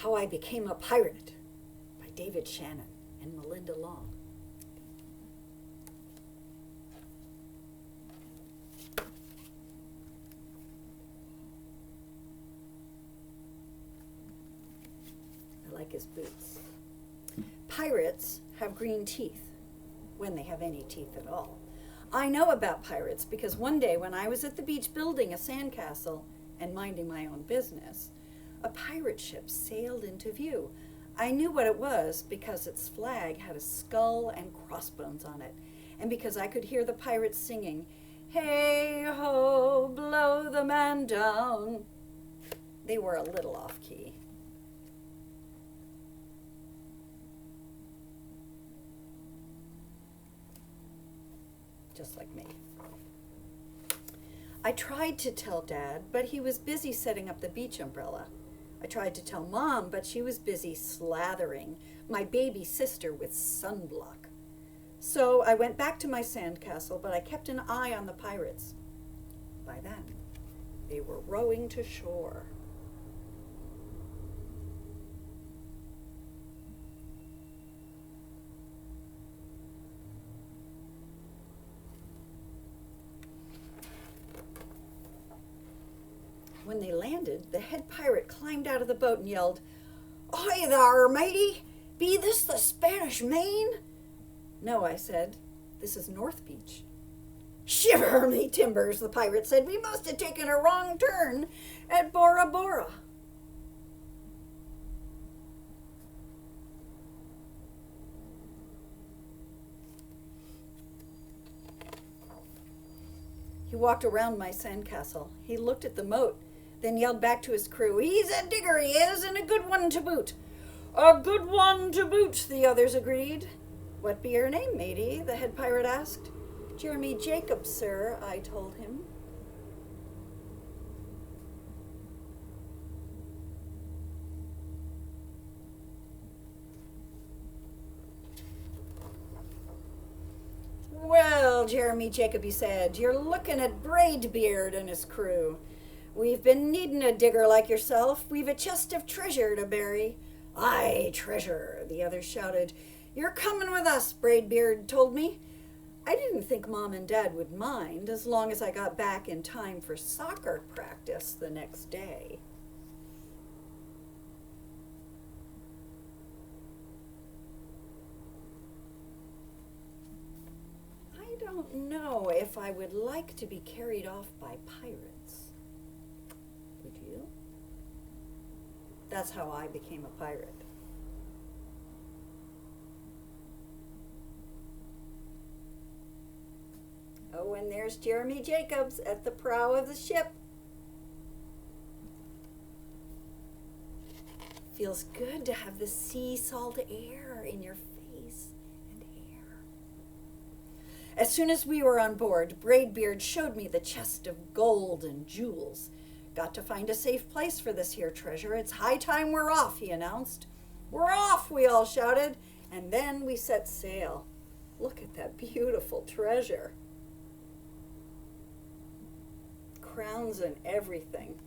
How I Became a Pirate by David Shannon and Melinda Long. I like his boots. Pirates have green teeth, when they have any teeth at all. I know about pirates because one day when I was at the beach building a sandcastle and minding my own business, a pirate ship sailed into view. I knew what it was because its flag had a skull and crossbones on it, and because I could hear the pirates singing, "Hey ho, blow the man down." They were a little off key. Just like me. I tried to tell Dad, but he was busy setting up the beach umbrella. I tried to tell Mom, but she was busy slathering my baby sister with sunblock. So I went back to my sandcastle, but I kept an eye on the pirates. By then, they were rowing to shore. When they landed, the head pirate climbed out of the boat and yelled, "Ahoy thar, matey! Be this the Spanish Main?" "No," I said. "This is North Beach." "Shiver me timbers," the pirate said. "We must have taken a wrong turn at Bora Bora." He walked around my sandcastle. He looked at the moat, then yelled back to his crew, "He's a digger, he is, and a good one to boot." "A good one to boot," the others agreed. "What be your name, matey?" the head pirate asked. "Jeremy Jacobs, sir," I told him. "Well, Jeremy Jacob," he said, "you're looking at Braidbeard and his crew. We've been needing a digger like yourself. We've a chest of treasure to bury." "Aye, treasure," the others shouted. "You're coming with us," Braidbeard told me. I didn't think Mom and Dad would mind as long as I got back in time for soccer practice the next day. I don't know if I would like to be carried off by pirates. Would you? That's how I became a pirate. Oh, and there's Jeremy Jacobs at the prow of the ship. Feels good to have the sea salt air in your face and hair. As soon as we were on board, Braidbeard showed me the chest of gold and jewels. "Got to find a safe place for this here treasure. It's high time we're off," he announced. "We're off," we all shouted, and then we set sail. Look at that beautiful treasure. Crowns and everything.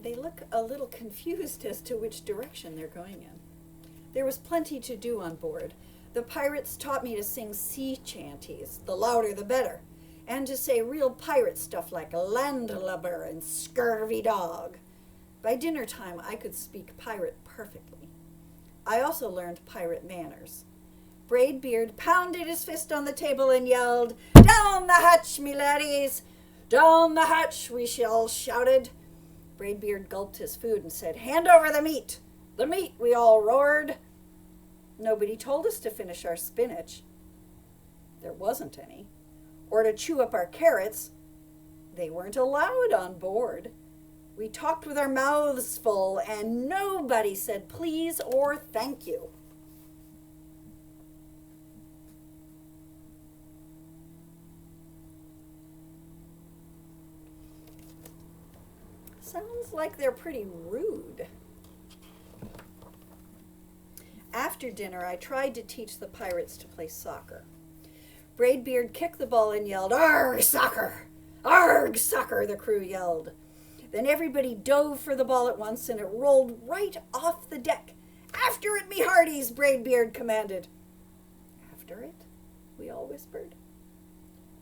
They look a little confused as to which direction they're going in. There was plenty to do on board. The pirates taught me to sing sea chanties, the louder the better, and to say real pirate stuff like landlubber and scurvy dog. By dinner time, I could speak pirate perfectly. I also learned pirate manners. Braidbeard pounded his fist on the table and yelled, "Down the hatch, me laddies! Down the hatch!" we all shouted. Braidbeard gulped his food and said, "Hand over the meat!" "The meat!" we all roared. Nobody told us to finish our spinach. There wasn't any. Or to chew up our carrots. They weren't allowed on board. We talked with our mouths full, and nobody said please or thank you. Sounds like they're pretty rude. After dinner, I tried to teach the pirates to play soccer. Braidbeard kicked the ball and yelled, "Arr, soccer!" "Arg, sucker!" the crew yelled. Then everybody dove for the ball at once, and it rolled right off the deck. "After it, me hearties!" Braidbeard commanded. "After it?" we all whispered.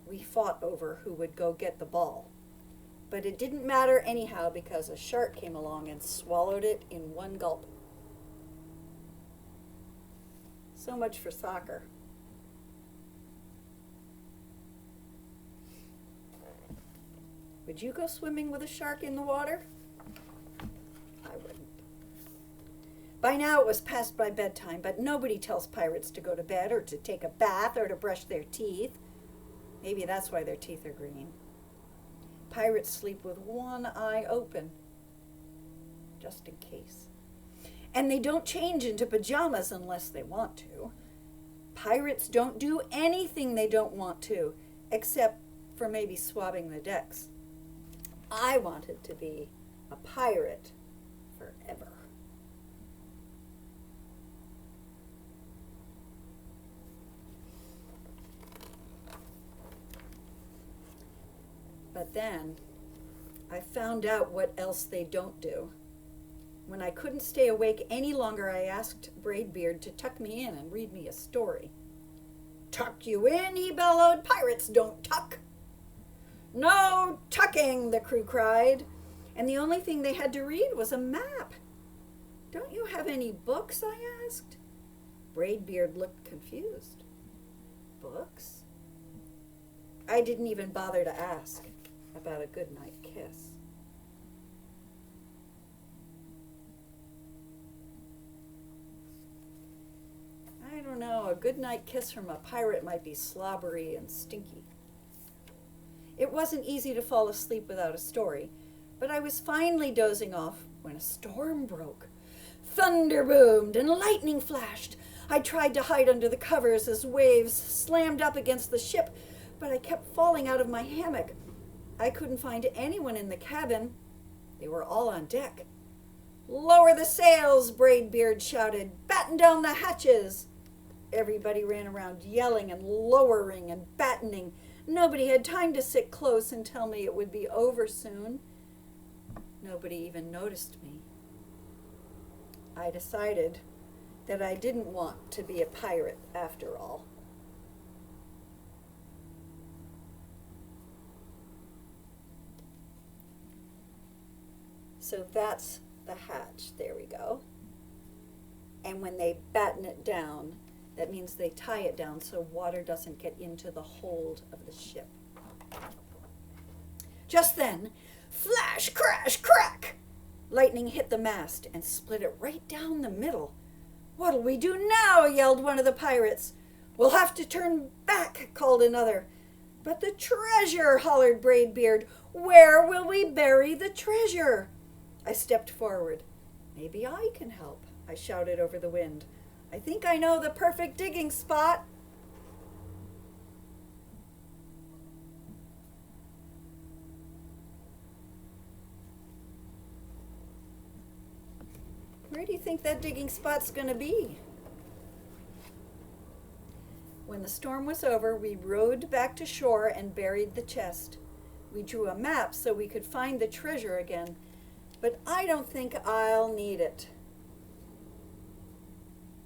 We fought over who would go get the ball. But it didn't matter anyhow because a shark came along and swallowed it in one gulp. So much for soccer. Would you go swimming with a shark in the water? I wouldn't. By now it was past my bedtime, but nobody tells pirates to go to bed or to take a bath or to brush their teeth. Maybe that's why their teeth are green. Pirates sleep with one eye open, just in case. And they don't change into pajamas unless they want to. Pirates don't do anything they don't want to, except for maybe swabbing the decks. I wanted to be a pirate forever. But then I found out what else they don't do. When I couldn't stay awake any longer, I asked Braidbeard to tuck me in and read me a story. "Tuck you in," he bellowed. "Pirates don't tuck." "No tucking," the crew cried. And the only thing they had to read was a map. "Don't you have any books?" I asked. Braidbeard looked confused. Books? I didn't even bother to ask about a goodnight kiss. I don't know, a goodnight kiss from a pirate might be slobbery and stinky. It wasn't easy to fall asleep without a story, but I was finally dozing off when a storm broke. Thunder boomed and lightning flashed. I tried to hide under the covers as waves slammed up against the ship, but I kept falling out of my hammock. I couldn't find anyone in the cabin. They were all on deck. "Lower the sails," Braidbeard shouted. "Batten down the hatches." Everybody ran around yelling and lowering and battening. Nobody had time to sit close and tell me it would be over soon. Nobody even noticed me. I decided that I didn't want to be a pirate after all. So that's the hatch. There we go. And when they batten it down, that means they tie it down so water doesn't get into the hold of the ship. Just then, flash, crash, crack! Lightning hit the mast and split it right down the middle. "What'll we do now?" yelled one of the pirates. "We'll have to turn back," called another. "But the treasure," hollered Braidbeard. "Where will we bury the treasure?" I stepped forward. "Maybe I can help," I shouted over the wind. "I think I know the perfect digging spot." Where do you think that digging spot's going to be? When the storm was over, we rowed back to shore and buried the chest. We drew a map so we could find the treasure again, but I don't think I'll need it.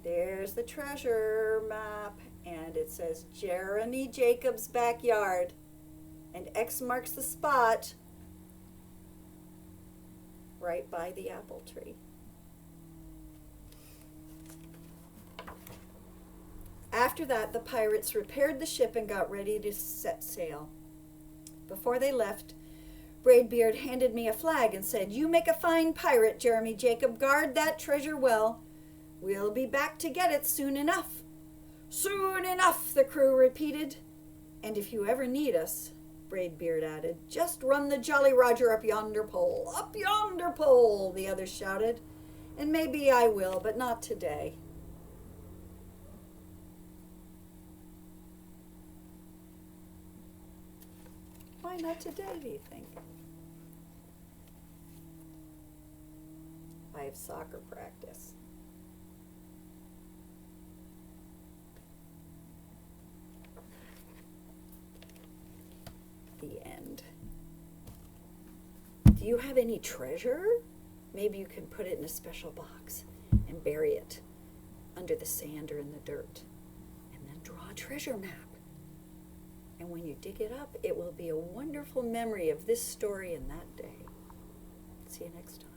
There's the treasure map, and it says Jeremy Jacobs' backyard, and X marks the spot right by the apple tree. After that, the pirates repaired the ship and got ready to set sail. Before they left, Braidbeard handed me a flag and said, "You make a fine pirate, Jeremy Jacob. Guard that treasure well. We'll be back to get it soon enough." "Soon enough," the crew repeated. "And if you ever need us," Braidbeard added, "just run the Jolly Roger up yonder pole." "Up yonder pole," the others shouted. "And maybe I will, but not today." Why not today, do you think? I have soccer practice. The end. Do you have any treasure? Maybe you can put it in a special box and bury it under the sand or in the dirt. And then draw a treasure map. And when you dig it up, it will be a wonderful memory of this story and that day. See you next time.